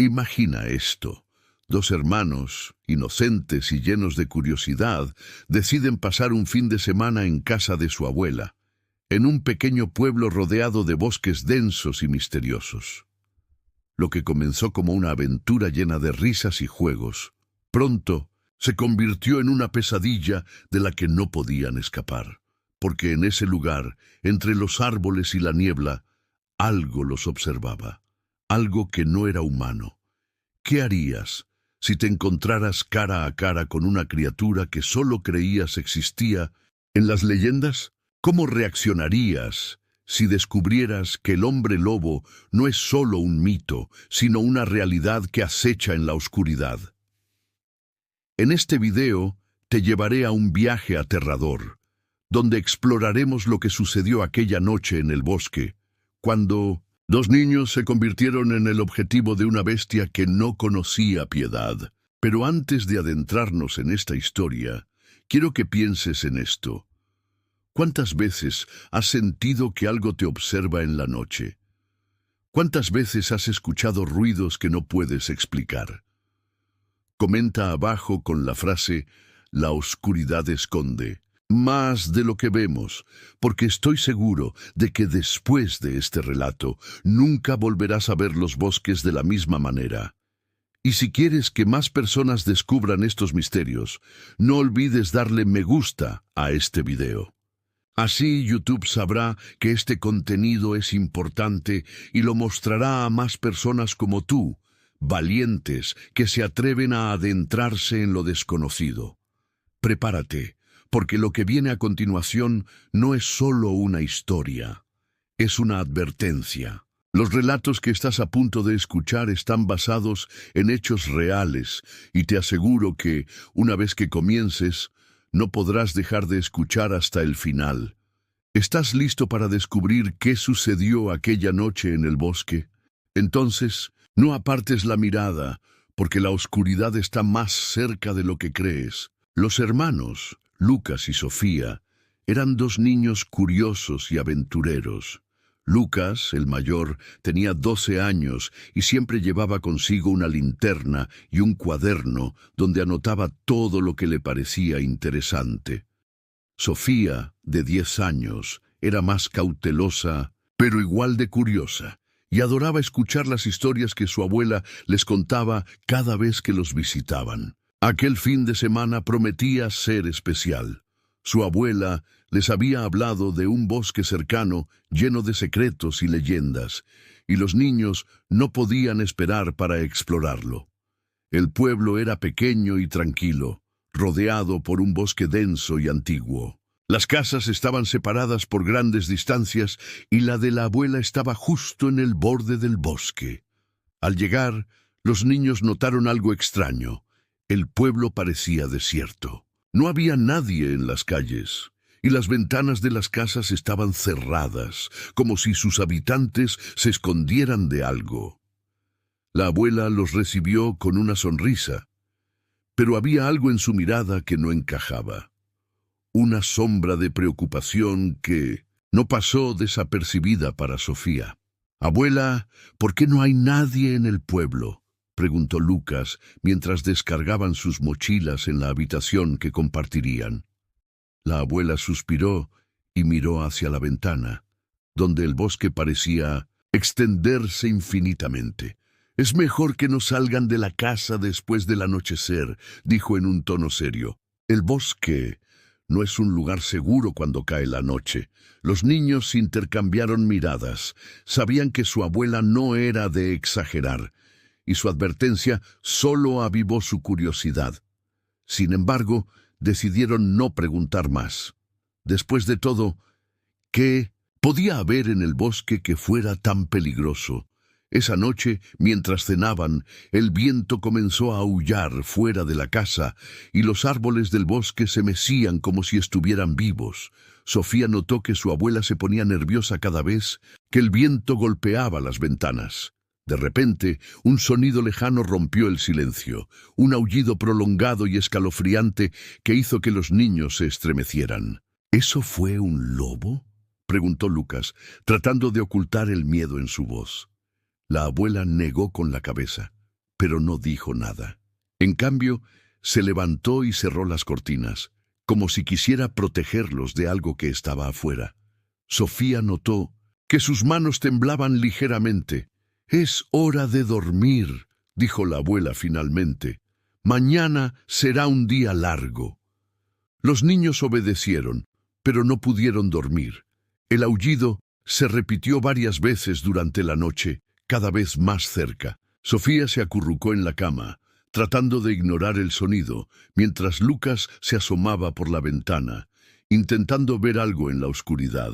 Imagina esto. Dos hermanos, inocentes y llenos de curiosidad, deciden pasar un fin de semana en casa de su abuela, en un pequeño pueblo rodeado de bosques densos y misteriosos. Lo que comenzó como una aventura llena de risas y juegos, pronto se convirtió en una pesadilla de la que no podían escapar, porque en ese lugar, entre los árboles y la niebla, algo los observaba, algo que no era humano. ¿Qué harías si te encontraras cara a cara con una criatura que solo creías existía en las leyendas? ¿Cómo reaccionarías si descubrieras que el hombre lobo no es solo un mito, sino una realidad que acecha en la oscuridad? En este video te llevaré a un viaje aterrador, donde exploraremos lo que sucedió aquella noche en el bosque, cuando dos niños se convirtieron en el objetivo de una bestia que no conocía piedad. Pero antes de adentrarnos en esta historia, quiero que pienses en esto. ¿Cuántas veces has sentido que algo te observa en la noche? ¿Cuántas veces has escuchado ruidos que no puedes explicar? Comenta abajo con la frase «La oscuridad esconde» más de lo que vemos, porque estoy seguro de que después de este relato nunca volverás a ver los bosques de la misma manera. Y si quieres que más personas descubran estos misterios, no olvides darle me gusta a este video. Así YouTube sabrá que este contenido es importante y lo mostrará a más personas como tú, valientes que se atreven a adentrarse en lo desconocido. Prepárate, porque lo que viene a continuación no es solo una historia, es una advertencia. Los relatos que estás a punto de escuchar están basados en hechos reales y te aseguro que, una vez que comiences, no podrás dejar de escuchar hasta el final. ¿Estás listo para descubrir qué sucedió aquella noche en el bosque? Entonces, no apartes la mirada, porque la oscuridad está más cerca de lo que crees. Los hermanos, Lucas y Sofía, eran dos niños curiosos y aventureros. Lucas, el mayor, tenía 12 años y siempre llevaba consigo una linterna y un cuaderno donde anotaba todo lo que le parecía interesante. Sofía, de 10 años, era más cautelosa, pero igual de curiosa, y adoraba escuchar las historias que su abuela les contaba cada vez que los visitaban. Aquel fin de semana prometía ser especial. Su abuela les había hablado de un bosque cercano lleno de secretos y leyendas, y los niños no podían esperar para explorarlo. El pueblo era pequeño y tranquilo, rodeado por un bosque denso y antiguo. Las casas estaban separadas por grandes distancias y la de la abuela estaba justo en el borde del bosque. Al llegar, los niños notaron algo extraño. El pueblo parecía desierto. No había nadie en las calles, y las ventanas de las casas estaban cerradas, como si sus habitantes se escondieran de algo. La abuela los recibió con una sonrisa, pero había algo en su mirada que no encajaba. Una sombra de preocupación que no pasó desapercibida para Sofía. «Abuela, ¿por qué no hay nadie en el pueblo?», preguntó Lucas mientras descargaban sus mochilas en la habitación que compartirían. La abuela suspiró y miró hacia la ventana, donde el bosque parecía extenderse infinitamente. «Es mejor que no salgan de la casa después del anochecer», dijo en un tono serio. «El bosque no es un lugar seguro cuando cae la noche». Los niños intercambiaron miradas. Sabían que su abuela no era de exagerar, y su advertencia solo avivó su curiosidad. Sin embargo, decidieron no preguntar más. Después de todo, ¿qué podía haber en el bosque que fuera tan peligroso? Esa noche, mientras cenaban, el viento comenzó a aullar fuera de la casa y los árboles del bosque se mecían como si estuvieran vivos. Sofía notó que su abuela se ponía nerviosa cada vez que el viento golpeaba las ventanas. De repente, un sonido lejano rompió el silencio, un aullido prolongado y escalofriante que hizo que los niños se estremecieran. ¿Eso fue un lobo?, preguntó Lucas, tratando de ocultar el miedo en su voz. La abuela negó con la cabeza. pero no dijo nada. En cambio, se levantó y cerró las cortinas, como si quisiera protegerlos de algo que estaba afuera. Sofía notó que sus manos temblaban ligeramente. «Es hora de dormir», dijo la abuela finalmente. «Mañana será un día largo». Los niños obedecieron, pero no pudieron dormir. El aullido se repitió varias veces durante la noche, cada vez más cerca. Sofía se acurrucó en la cama, tratando de ignorar el sonido, mientras Lucas se asomaba por la ventana, intentando ver algo en la oscuridad.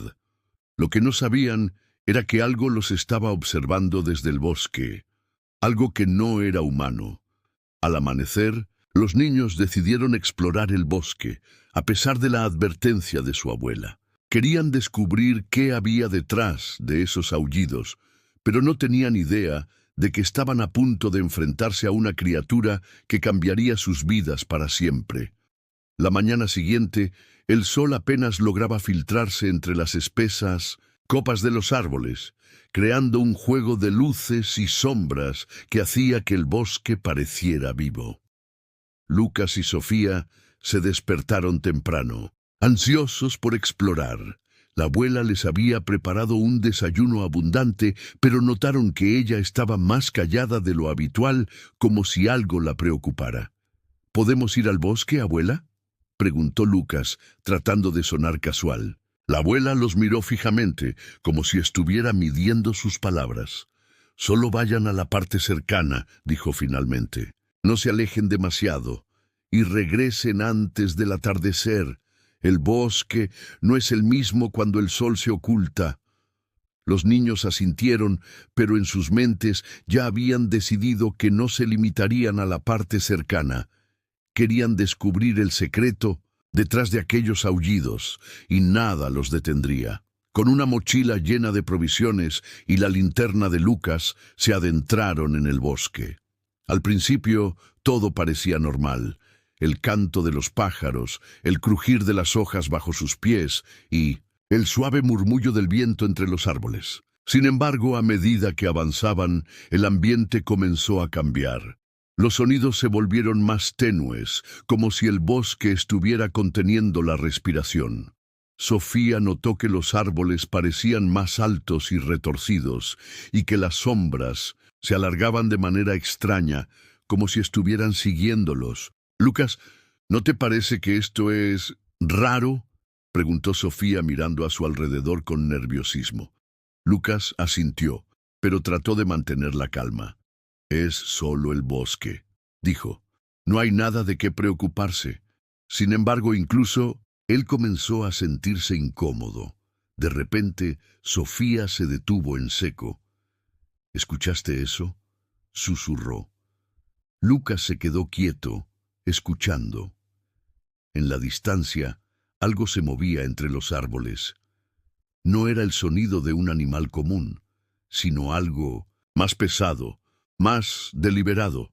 Lo que no sabían era que algo los estaba observando desde el bosque, algo que no era humano. Al amanecer, los niños decidieron explorar el bosque, a pesar de la advertencia de su abuela. Querían descubrir qué había detrás de esos aullidos, pero no tenían idea de que estaban a punto de enfrentarse a una criatura que cambiaría sus vidas para siempre. La mañana siguiente, el sol apenas lograba filtrarse entre las espesas copas de los árboles, creando un juego de luces y sombras que hacía que el bosque pareciera vivo. Lucas y Sofía se despertaron temprano, ansiosos por explorar. La abuela les había preparado un desayuno abundante, pero notaron que ella estaba más callada de lo habitual, como si algo la preocupara. «¿Podemos ir al bosque, abuela?», preguntó Lucas, tratando de sonar casual. La abuela los miró fijamente, como si estuviera midiendo sus palabras. «Solo vayan a la parte cercana», dijo finalmente. «No se alejen demasiado y regresen antes del atardecer. El bosque no es el mismo cuando el sol se oculta». Los niños asintieron, pero en sus mentes ya habían decidido que no se limitarían a la parte cercana. Querían descubrir el secreto detrás de aquellos aullidos, y nada los detendría. Con una mochila llena de provisiones y la linterna de Lucas, se adentraron en el bosque. Al principio, todo parecía normal. El canto de los pájaros, el crujir de las hojas bajo sus pies y el suave murmullo del viento entre los árboles. Sin embargo, a medida que avanzaban, el ambiente comenzó a cambiar. Los sonidos se volvieron más tenues, como si el bosque estuviera conteniendo la respiración. Sofía notó que los árboles parecían más altos y retorcidos, y que las sombras se alargaban de manera extraña, como si estuvieran siguiéndolos. «Lucas, ¿no te parece que esto es raro?», preguntó Sofía mirando a su alrededor con nerviosismo. Lucas asintió, pero trató de mantener la calma. «Es solo el bosque», dijo. «No hay nada de qué preocuparse». Sin embargo, incluso él comenzó a sentirse incómodo. De repente, Sofía se detuvo en seco. «¿Escuchaste eso?», susurró. Lucas se quedó quieto, escuchando. En la distancia, algo se movía entre los árboles. No era el sonido de un animal común, sino algo más pesado, más deliberado.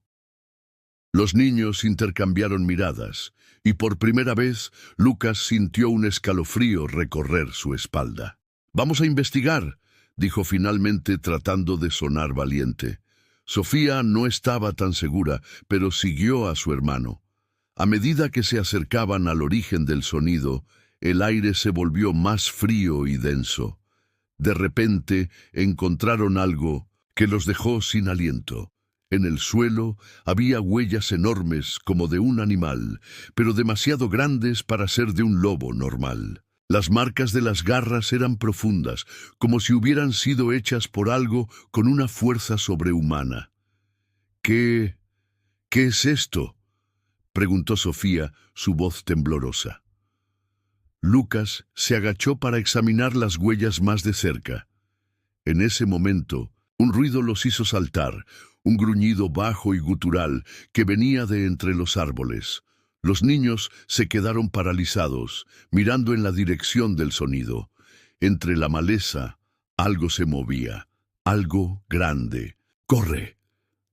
Los niños intercambiaron miradas, y por primera vez Lucas sintió un escalofrío recorrer su espalda. «Vamos a investigar», dijo finalmente, tratando de sonar valiente. Sofía no estaba tan segura, pero siguió a su hermano. A medida que se acercaban al origen del sonido, el aire se volvió más frío y denso. De repente encontraron algo que los dejó sin aliento. En el suelo había huellas enormes como de un animal, pero demasiado grandes para ser de un lobo normal. Las marcas de las garras eran profundas, como si hubieran sido hechas por algo con una fuerza sobrehumana. ¿Qué es esto?», preguntó Sofía, su voz temblorosa. Lucas se agachó para examinar las huellas más de cerca. En ese momento, un ruido los hizo saltar, un gruñido bajo y gutural que venía de entre los árboles. Los niños se quedaron paralizados, mirando en la dirección del sonido. Entre la maleza, algo se movía, algo grande. «¡Corre!»,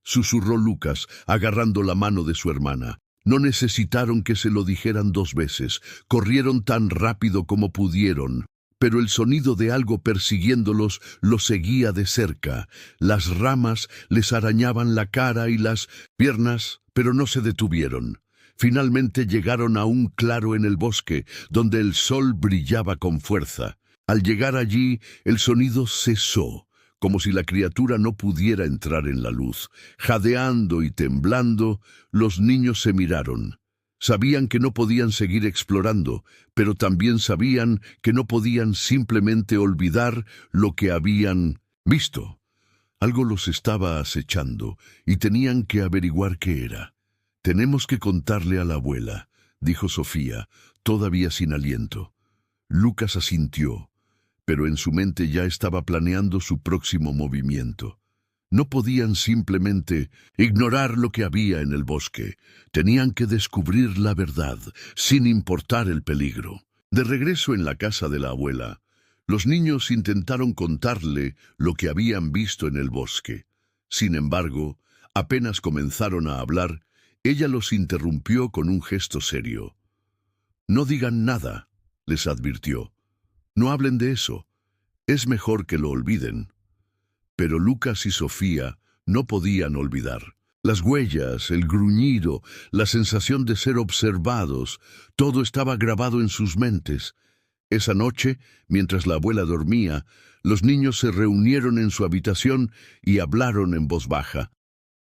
susurró Lucas, agarrando la mano de su hermana. No necesitaron que se lo dijeran 2 veces. Corrieron tan rápido como pudieron, pero el sonido de algo persiguiéndolos los seguía de cerca. Las ramas les arañaban la cara y las piernas, pero no se detuvieron. Finalmente llegaron a un claro en el bosque, donde el sol brillaba con fuerza. Al llegar allí, el sonido cesó, como si la criatura no pudiera entrar en la luz. Jadeando y temblando, los niños se miraron. Sabían que no podían seguir explorando, pero también sabían que no podían simplemente olvidar lo que habían visto. Algo los estaba acechando y tenían que averiguar qué era. «Tenemos que contarle a la abuela», dijo Sofía, todavía sin aliento. Lucas asintió, pero en su mente ya estaba planeando su próximo movimiento. No podían simplemente ignorar lo que había en el bosque. Tenían que descubrir la verdad, sin importar el peligro. De regreso en la casa de la abuela, los niños intentaron contarle lo que habían visto en el bosque. Sin embargo, apenas comenzaron a hablar, ella los interrumpió con un gesto serio. «No digan nada», les advirtió. «No hablen de eso. Es mejor que lo olviden». Pero Lucas y Sofía no podían olvidar. Las huellas, el gruñido, la sensación de ser observados, todo estaba grabado en sus mentes. Esa noche, mientras la abuela dormía, los niños se reunieron en su habitación y hablaron en voz baja.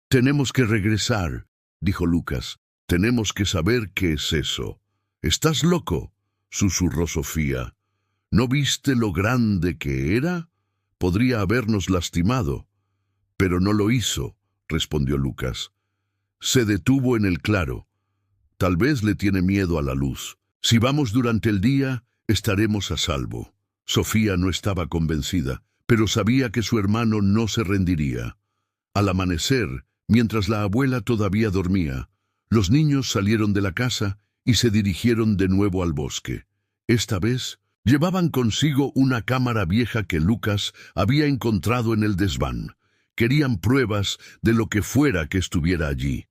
«Tenemos que regresar», dijo Lucas. «Tenemos que saber qué es eso». «¿Estás loco?», susurró Sofía. «¿No viste lo grande que era? Podría habernos lastimado». «Pero no lo hizo», respondió Lucas. «Se detuvo en el claro. Tal vez le tiene miedo a la luz. Si vamos durante el día, estaremos a salvo». Sofía no estaba convencida, pero sabía que su hermano no se rendiría. Al amanecer, mientras la abuela todavía dormía, los niños salieron de la casa y se dirigieron de nuevo al bosque. Esta vez, llevaban consigo una cámara vieja que Lucas había encontrado en el desván. Querían pruebas de lo que fuera que estuviera allí.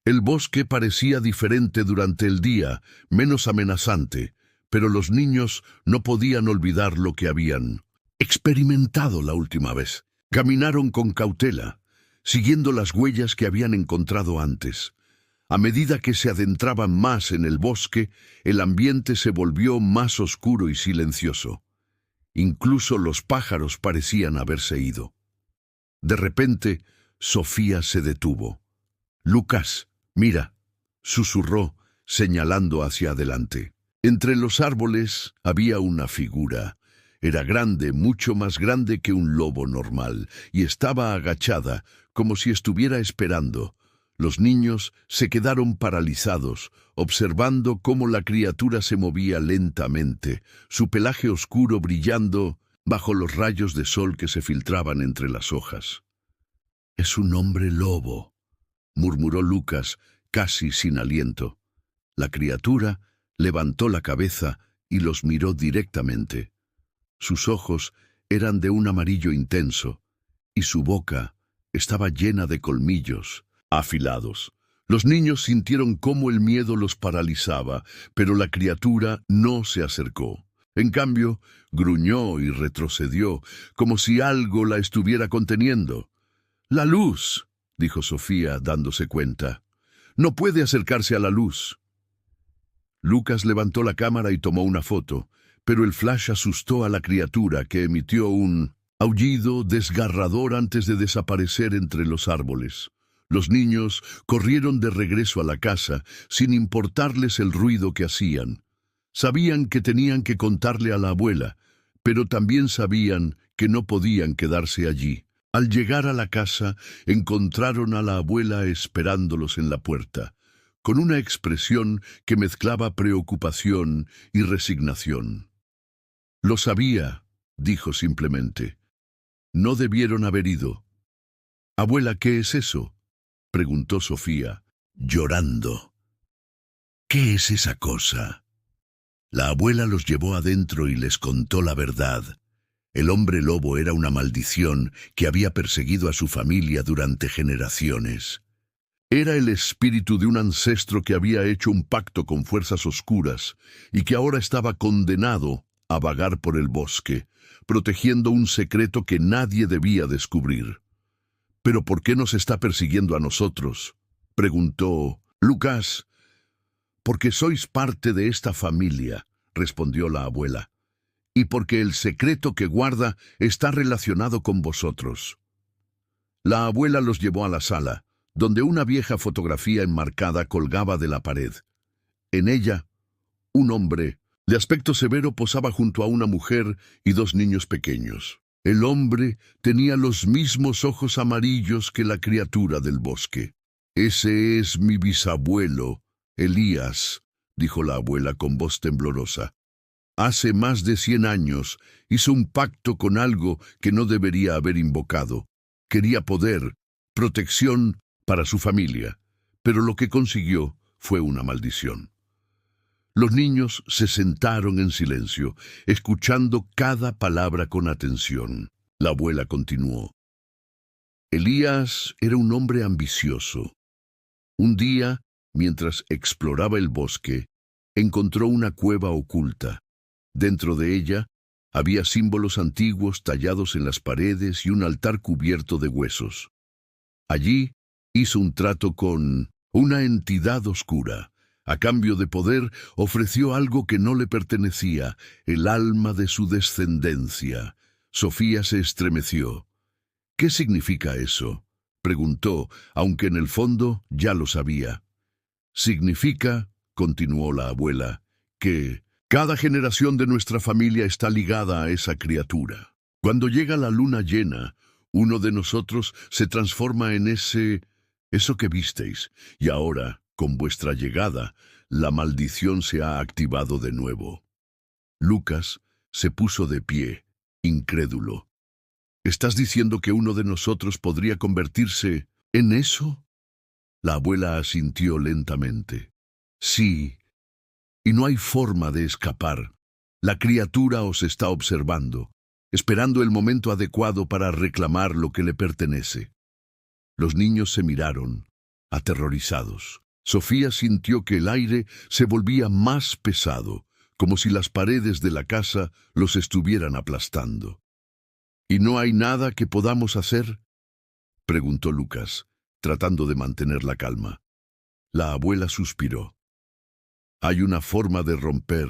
El bosque parecía diferente durante el día, menos amenazante, pero los niños no podían olvidar lo que habían experimentado la última vez. Caminaron con cautela, siguiendo las huellas que habían encontrado antes. A medida que se adentraban más en el bosque, el ambiente se volvió más oscuro y silencioso. Incluso los pájaros parecían haberse ido. De repente, Sofía se detuvo. «Lucas, mira», susurró, señalando hacia adelante. Entre los árboles había una figura. Era grande, mucho más grande que un lobo normal, y estaba agachada, como si estuviera esperando. Los niños se quedaron paralizados, observando cómo la criatura se movía lentamente, su pelaje oscuro brillando bajo los rayos de sol que se filtraban entre las hojas. «Es un hombre lobo», murmuró Lucas, casi sin aliento. La criatura levantó la cabeza y los miró directamente. Sus ojos eran de un amarillo intenso, y su boca estaba llena de colmillos afilados. Los niños sintieron cómo el miedo los paralizaba, pero la criatura no se acercó. En cambio, gruñó y retrocedió, como si algo la estuviera conteniendo. «La luz», dijo Sofía, dándose cuenta. «No puede acercarse a la luz». Lucas levantó la cámara y tomó una foto, pero el flash asustó a la criatura, que emitió un aullido desgarrador antes de desaparecer entre los árboles. Los niños corrieron de regreso a la casa, sin importarles el ruido que hacían. Sabían que tenían que contarle a la abuela, pero también sabían que no podían quedarse allí. Al llegar a la casa, encontraron a la abuela esperándolos en la puerta, con una expresión que mezclaba preocupación y resignación. «Lo sabía», dijo simplemente. «No debieron haber ido». «Abuela, ¿qué es eso?», preguntó Sofía, llorando. «¿Qué es esa cosa?». La abuela los llevó adentro y les contó la verdad. El hombre lobo era una maldición que había perseguido a su familia durante generaciones. Era el espíritu de un ancestro que había hecho un pacto con fuerzas oscuras y que ahora estaba condenado a vagar por el bosque, protegiendo un secreto que nadie debía descubrir. «¿Pero por qué nos está persiguiendo a nosotros?», preguntó Lucas. «Porque sois parte de esta familia», respondió la abuela, «y porque el secreto que guarda está relacionado con vosotros». La abuela los llevó a la sala, donde una vieja fotografía enmarcada colgaba de la pared. En ella, un hombre de aspecto severo posaba junto a una mujer y dos niños pequeños. El hombre tenía los mismos ojos amarillos que la criatura del bosque. «Ese es mi bisabuelo, Elías», dijo la abuela con voz temblorosa. «Hace más de 100 años hizo un pacto con algo que no debería haber invocado. Quería poder, protección para su familia, pero lo que consiguió fue una maldición». Los niños se sentaron en silencio, escuchando cada palabra con atención. La abuela continuó. «Elías era un hombre ambicioso. Un día, mientras exploraba el bosque, encontró una cueva oculta. Dentro de ella había símbolos antiguos tallados en las paredes y un altar cubierto de huesos. Allí hizo un trato con una entidad oscura. A cambio de poder, ofreció algo que no le pertenecía, el alma de su descendencia. Sofía se estremeció. «¿Qué significa eso?», preguntó, aunque en el fondo ya lo sabía. «Significa», continuó la abuela, «que cada generación de nuestra familia está ligada a esa criatura. Cuando llega la luna llena, uno de nosotros se transforma en eso que visteis, y ahora, con vuestra llegada, la maldición se ha activado de nuevo». Lucas se puso de pie, incrédulo. «¿Estás diciendo que uno de nosotros podría convertirse en eso?». La abuela asintió lentamente. «Sí, y no hay forma de escapar. La criatura os está observando, esperando el momento adecuado para reclamar lo que le pertenece». Los niños se miraron, aterrorizados. Sofía sintió que el aire se volvía más pesado, como si las paredes de la casa los estuvieran aplastando. «¿Y no hay nada que podamos hacer?», preguntó Lucas, tratando de mantener la calma. La abuela suspiró. «Hay una forma de romper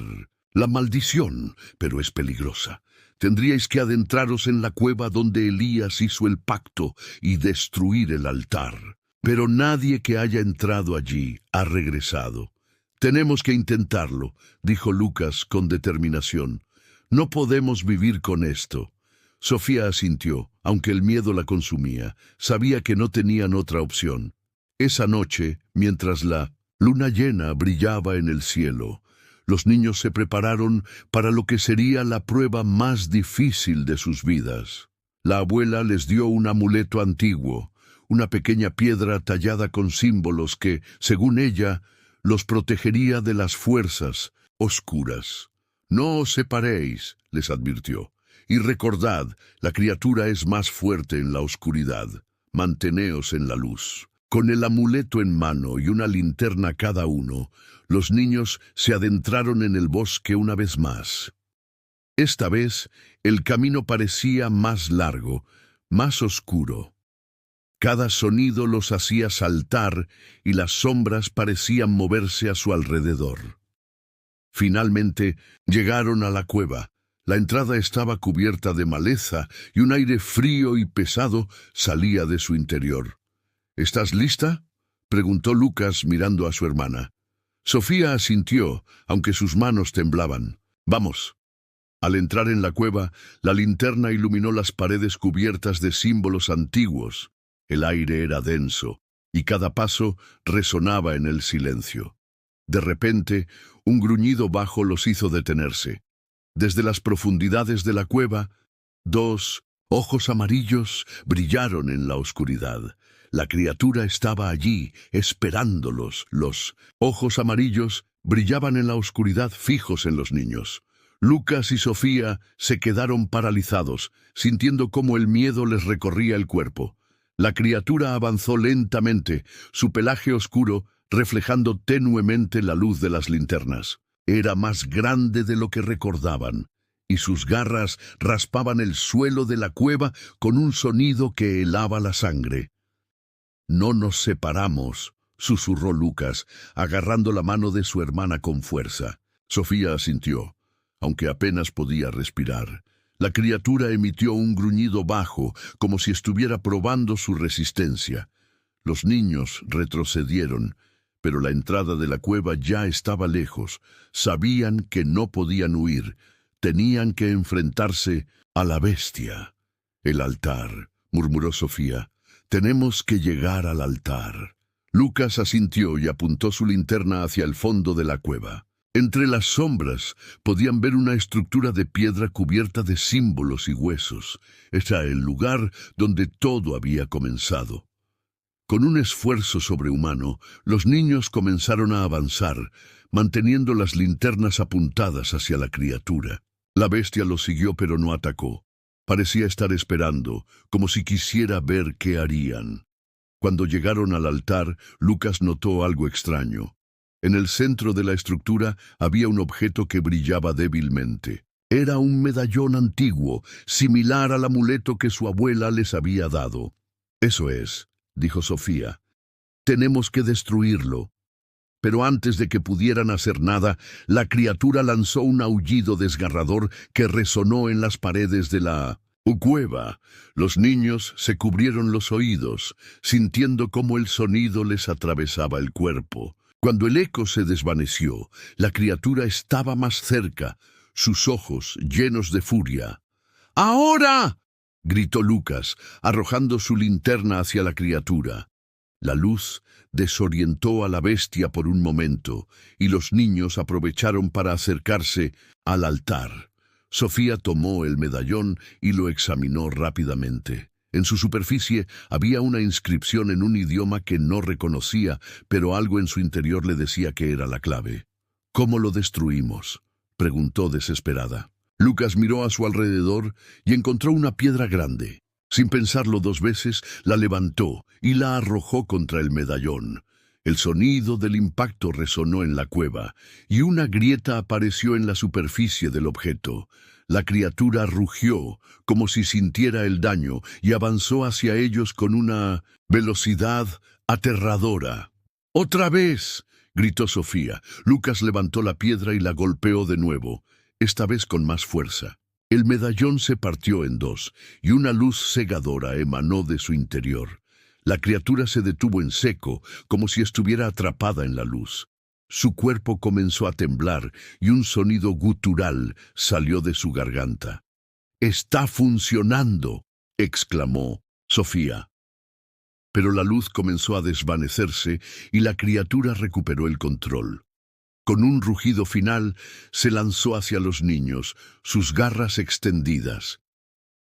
la maldición, pero es peligrosa. Tendríais que adentraros en la cueva donde Elías hizo el pacto y destruir el altar. Pero nadie que haya entrado allí ha regresado. Tenemos que intentarlo», dijo Lucas con determinación. «No podemos vivir con esto». Sofía asintió, aunque el miedo la consumía. Sabía que no tenían otra opción. Esa noche, mientras la luna llena brillaba en el cielo, los niños se prepararon para lo que sería la prueba más difícil de sus vidas. La abuela les dio un amuleto antiguo, una pequeña piedra tallada con símbolos que, según ella, los protegería de las fuerzas oscuras. «No os separéis», les advirtió, «y recordad, la criatura es más fuerte en la oscuridad. Manteneos en la luz». Con el amuleto en mano y una linterna cada uno, los niños se adentraron en el bosque una vez más. Esta vez, el camino parecía más largo, más oscuro. Cada sonido los hacía saltar y las sombras parecían moverse a su alrededor. Finalmente, llegaron a la cueva. La entrada estaba cubierta de maleza y un aire frío y pesado salía de su interior. «¿Estás lista?», preguntó Lucas mirando a su hermana. Sofía asintió, aunque sus manos temblaban. «Vamos». Al entrar en la cueva, la linterna iluminó las paredes cubiertas de símbolos antiguos. El aire era denso, y cada paso resonaba en el silencio. De repente, un gruñido bajo los hizo detenerse. Desde las profundidades de la cueva, dos ojos amarillos brillaron en la oscuridad. La criatura estaba allí, esperándolos. Los ojos amarillos brillaban en la oscuridad, fijos en los niños. Lucas y Sofía se quedaron paralizados, sintiendo cómo el miedo les recorría el cuerpo. La criatura avanzó lentamente, su pelaje oscuro reflejando tenuemente la luz de las linternas. Era más grande de lo que recordaban. y sus garras raspaban el suelo de la cueva con un sonido que helaba la sangre. «No nos separamos», susurró Lucas, agarrando la mano de su hermana con fuerza. Sofía asintió, aunque apenas podía respirar. La criatura emitió un gruñido bajo, como si estuviera probando su resistencia. Los niños retrocedieron, pero la entrada de la cueva ya estaba lejos. Sabían que no podían huir. Tenían que enfrentarse a la bestia. «El altar», murmuró Sofía. «Tenemos que llegar al altar». Lucas asintió y apuntó su linterna hacia el fondo de la cueva. Entre las sombras podían ver una estructura de piedra cubierta de símbolos y huesos. Era el lugar donde todo había comenzado. Con un esfuerzo sobrehumano, los niños comenzaron a avanzar, manteniendo las linternas apuntadas hacia la criatura. La bestia los siguió pero no atacó. Parecía estar esperando, como si quisiera ver qué harían. Cuando llegaron al altar, Lucas notó algo extraño. En el centro de la estructura había un objeto que brillaba débilmente. Era un medallón antiguo, similar al amuleto que su abuela les había dado. «Eso es», dijo Sofía. «Tenemos que destruirlo». Pero antes de que pudieran hacer nada, la criatura lanzó un aullido desgarrador que resonó en las paredes de la cueva. Los niños se cubrieron los oídos, sintiendo cómo el sonido les atravesaba el cuerpo. Cuando el eco se desvaneció, la criatura estaba más cerca, sus ojos llenos de furia. «¡Ahora!», gritó Lucas, arrojando su linterna hacia la criatura. La luz desorientó a la bestia por un momento, y los niños aprovecharon para acercarse al altar. Sofía tomó el medallón y lo examinó rápidamente. En su superficie había una inscripción en un idioma que no reconocía, pero algo en su interior le decía que era la clave. «¿Cómo lo destruimos?», preguntó desesperada. Lucas miró a su alrededor y encontró una piedra grande. Sin pensarlo dos veces, la levantó y la arrojó contra el medallón. El sonido del impacto resonó en la cueva, y una grieta apareció en la superficie del objeto. La criatura rugió, como si sintiera el daño, y avanzó hacia ellos con una velocidad aterradora. «¡Otra vez!», gritó Sofía. Lucas levantó la piedra y la golpeó de nuevo, esta vez con más fuerza. El medallón se partió en dos, y una luz cegadora emanó de su interior. La criatura se detuvo en seco, como si estuviera atrapada en la luz. Su cuerpo comenzó a temblar, y un sonido gutural salió de su garganta. «¡Está funcionando!», exclamó Sofía. Pero la luz comenzó a desvanecerse, y la criatura recuperó el control. Con un rugido final, se lanzó hacia los niños, sus garras extendidas.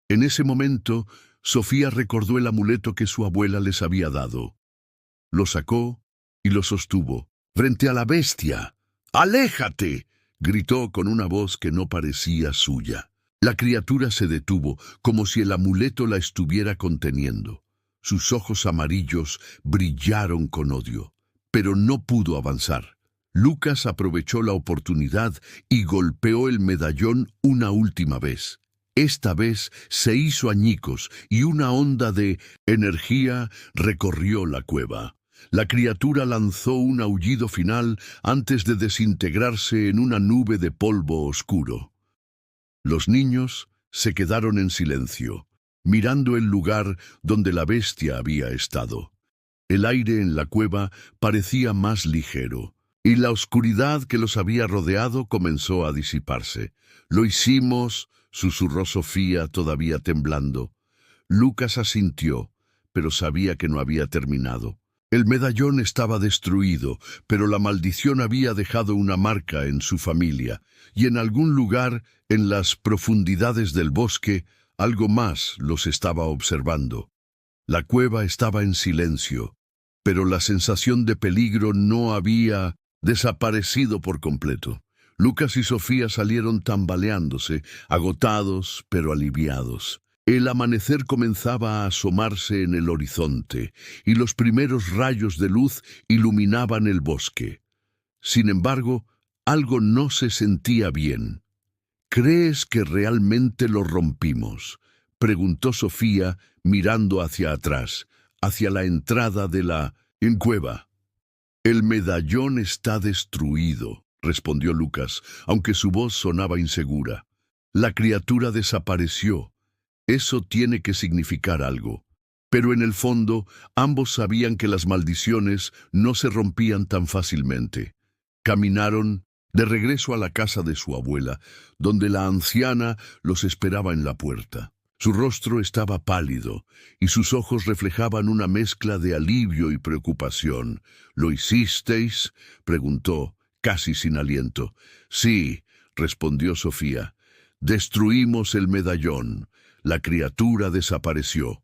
En ese momento, Sofía recordó el amuleto que su abuela les había dado. Lo sacó y lo sostuvo, frente a la bestia. «¡Aléjate!», gritó con una voz que no parecía suya. La criatura se detuvo, como si el amuleto la estuviera conteniendo. Sus ojos amarillos brillaron con odio, pero no pudo avanzar. Lucas aprovechó la oportunidad y golpeó el medallón una última vez. Esta vez se hizo añicos y una onda de energía recorrió la cueva. La criatura lanzó un aullido final antes de desintegrarse en una nube de polvo oscuro. Los niños se quedaron en silencio, mirando el lugar donde la bestia había estado. El aire en la cueva parecía más ligero, y la oscuridad que los había rodeado comenzó a disiparse. «Lo hicimos», susurró Sofía, todavía temblando. Lucas asintió, pero sabía que no había terminado. El medallón estaba destruido, pero la maldición había dejado una marca en su familia, y en algún lugar, en las profundidades del bosque, algo más los estaba observando. La cueva estaba en silencio, pero la sensación de peligro no había desaparecido por completo. Lucas y Sofía salieron tambaleándose, agotados pero aliviados. El amanecer comenzaba a asomarse en el horizonte, y los primeros rayos de luz iluminaban el bosque. Sin embargo, algo no se sentía bien. ¿Crees que realmente lo rompimos?, preguntó Sofía mirando hacia atrás, hacia la entrada de la cueva. El medallón está destruido, respondió Lucas, aunque su voz sonaba insegura. La criatura desapareció. Eso tiene que significar algo. Pero en el fondo, ambos sabían que las maldiciones no se rompían tan fácilmente. Caminaron de regreso a la casa de su abuela, donde la anciana los esperaba en la puerta. Su rostro estaba pálido y sus ojos reflejaban una mezcla de alivio y preocupación. ¿Lo hicisteis?, preguntó, casi sin aliento. Sí, respondió Sofía. Destruimos el medallón. La criatura desapareció.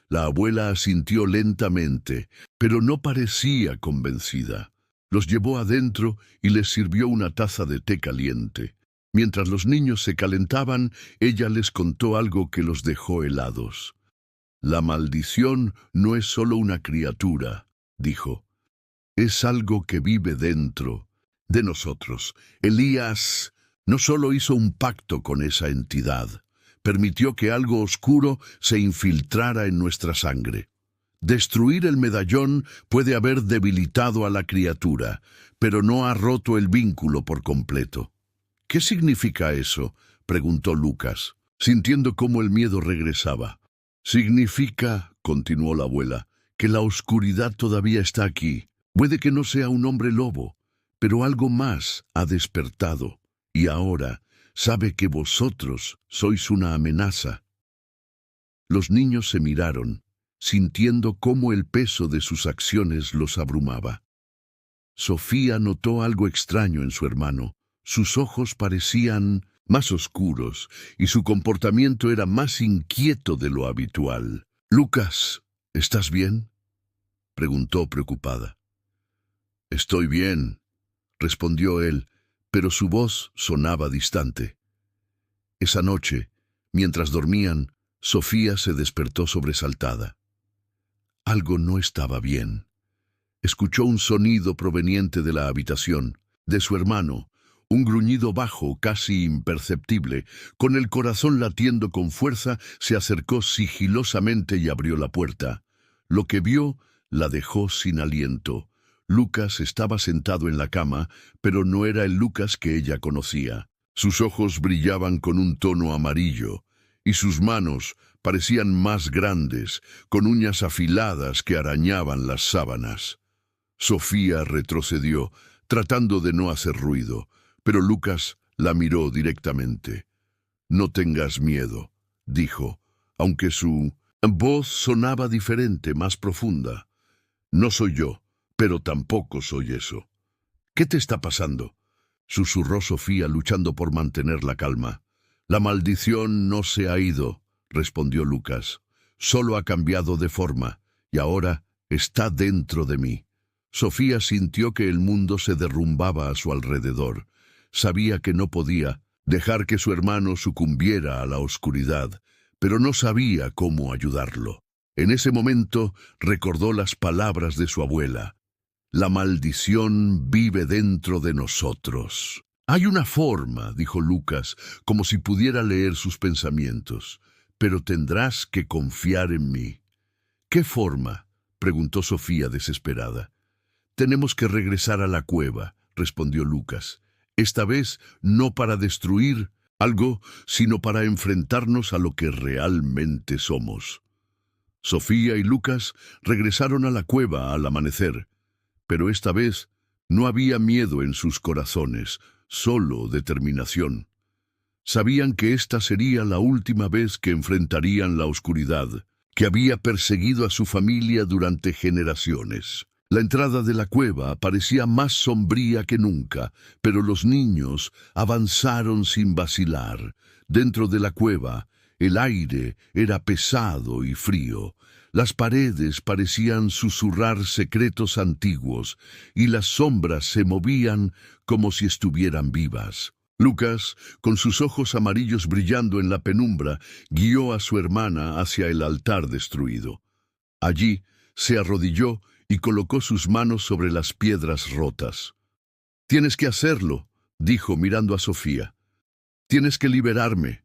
La abuela asintió lentamente, pero no parecía convencida. Los llevó adentro y les sirvió una taza de té caliente. Mientras los niños se calentaban, ella les contó algo que los dejó helados. La maldición no es solo una criatura, dijo. Es algo que vive dentro de nosotros. Elías no solo hizo un pacto con esa entidad, permitió que algo oscuro se infiltrara en nuestra sangre. Destruir el medallón puede haber debilitado a la criatura, pero no ha roto el vínculo por completo. ¿Qué significa eso?, preguntó Lucas, sintiendo cómo el miedo regresaba. Significa, continuó la abuela, que la oscuridad todavía está aquí. Puede que no sea un hombre lobo, pero algo más ha despertado, y ahora sabe que vosotros sois una amenaza. Los niños se miraron, sintiendo cómo el peso de sus acciones los abrumaba. Sofía notó algo extraño en su hermano. Sus ojos parecían más oscuros y su comportamiento era más inquieto de lo habitual. «Lucas, ¿estás bien?», preguntó preocupada. «Estoy bien», respondió él, pero su voz sonaba distante. Esa noche, mientras dormían, Sofía se despertó sobresaltada. Algo no estaba bien. Escuchó un sonido proveniente de la habitación, de su hermano, un gruñido bajo, casi imperceptible. Con el corazón latiendo con fuerza, se acercó sigilosamente y abrió la puerta. Lo que vio la dejó sin aliento. Lucas estaba sentado en la cama, pero no era el Lucas que ella conocía. Sus ojos brillaban con un tono amarillo, y sus manos parecían más grandes, con uñas afiladas que arañaban las sábanas. Sofía retrocedió, tratando de no hacer ruido, pero Lucas la miró directamente. «No tengas miedo», dijo, aunque su voz sonaba diferente, más profunda. «No soy yo, pero tampoco soy eso». «¿Qué te está pasando?», susurró Sofía, luchando por mantener la calma. «La maldición no se ha ido», respondió Lucas. «Solo ha cambiado de forma, y ahora está dentro de mí». Sofía sintió que el mundo se derrumbaba a su alrededor. Sabía que no podía dejar que su hermano sucumbiera a la oscuridad, pero no sabía cómo ayudarlo. En ese momento recordó las palabras de su abuela. «La maldición vive dentro de nosotros». «Hay una forma», dijo Lucas, como si pudiera leer sus pensamientos, «pero tendrás que confiar en mí». «¿Qué forma?», preguntó Sofía desesperada. «Tenemos que regresar a la cueva», respondió Lucas. «Esta vez no para destruir algo, sino para enfrentarnos a lo que realmente somos». Sofía y Lucas regresaron a la cueva al amanecer, pero esta vez no había miedo en sus corazones, solo determinación. Sabían que esta sería la última vez que enfrentarían la oscuridad, que había perseguido a su familia durante generaciones. La entrada de la cueva parecía más sombría que nunca, pero los niños avanzaron sin vacilar. Dentro de la cueva, el aire era pesado y frío. Las paredes parecían susurrar secretos antiguos, y las sombras se movían como si estuvieran vivas. Lucas, con sus ojos amarillos brillando en la penumbra, guió a su hermana hacia el altar destruido. Allí se arrodilló y colocó sus manos sobre las piedras rotas. «Tienes que hacerlo», dijo mirando a Sofía. Tienes que liberarme.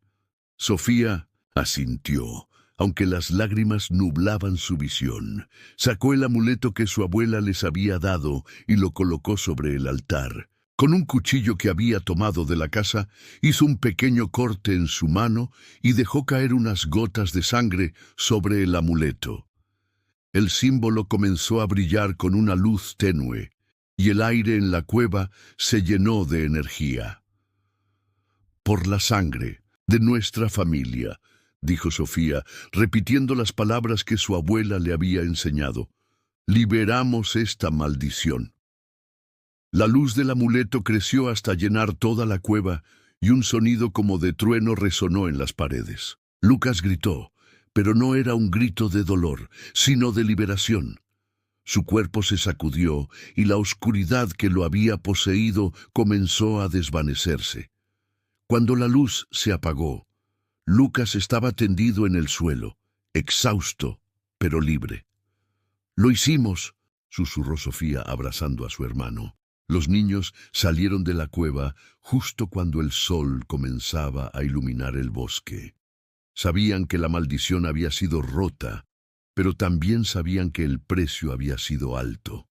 Sofía asintió, aunque las lágrimas nublaban su visión. Sacó el amuleto que su abuela les había dado y lo colocó sobre el altar. Con un cuchillo que había tomado de la casa, hizo un pequeño corte en su mano y dejó caer unas gotas de sangre sobre el amuleto. El símbolo comenzó a brillar con una luz tenue, y el aire en la cueva se llenó de energía. «Por la sangre de nuestra familia», dijo Sofía, repitiendo las palabras que su abuela le había enseñado. «Liberamos esta maldición». La luz del amuleto creció hasta llenar toda la cueva y un sonido como de trueno resonó en las paredes. Lucas gritó, pero no era un grito de dolor, sino de liberación. Su cuerpo se sacudió y la oscuridad que lo había poseído comenzó a desvanecerse. Cuando la luz se apagó, Lucas estaba tendido en el suelo, exhausto, pero libre. «Lo hicimos», susurró Sofía abrazando a su hermano. Los niños salieron de la cueva justo cuando el sol comenzaba a iluminar el bosque. Sabían que la maldición había sido rota, pero también sabían que el precio había sido alto.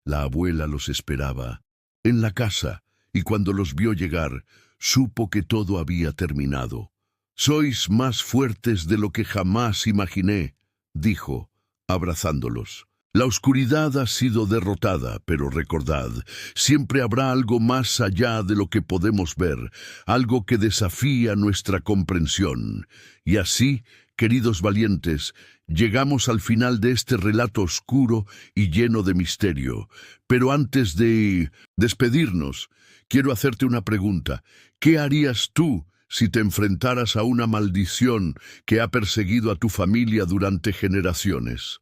La abuela los esperaba en la casa, y cuando los vio llegar, supo que todo había terminado. «Sois más fuertes de lo que jamás imaginé», dijo, abrazándolos. «La oscuridad ha sido derrotada, pero recordad, siempre habrá algo más allá de lo que podemos ver, algo que desafía nuestra comprensión. Y así, queridos valientes, llegamos al final de este relato oscuro y lleno de misterio. Pero antes de despedirnos, quiero hacerte una pregunta. ¿Qué harías tú si te enfrentaras a una maldición que ha perseguido a tu familia durante generaciones?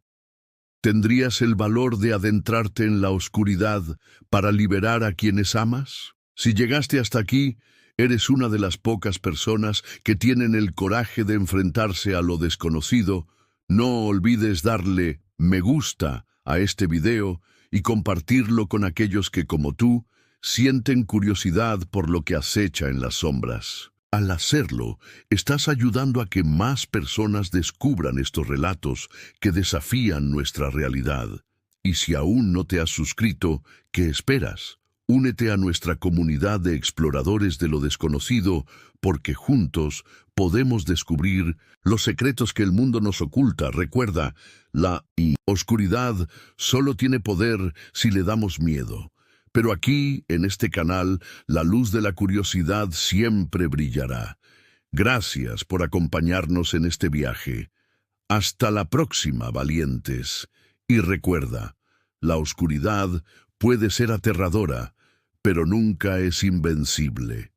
¿Tendrías el valor de adentrarte en la oscuridad para liberar a quienes amas? Si llegaste hasta aquí, eres una de las pocas personas que tienen el coraje de enfrentarse a lo desconocido. No olvides darle me gusta a este video y compartirlo con aquellos que, como tú, sienten curiosidad por lo que acecha en las sombras. Al hacerlo, estás ayudando a que más personas descubran estos relatos que desafían nuestra realidad. Y si aún no te has suscrito, ¿qué esperas? Únete a nuestra comunidad de exploradores de lo desconocido, porque juntos podemos descubrir los secretos que el mundo nos oculta. Recuerda, la oscuridad solo tiene poder si le damos miedo. Pero aquí, en este canal, la luz de la curiosidad siempre brillará. Gracias por acompañarnos en este viaje. Hasta la próxima, valientes. Y recuerda, la oscuridad puede ser aterradora, pero nunca es invencible.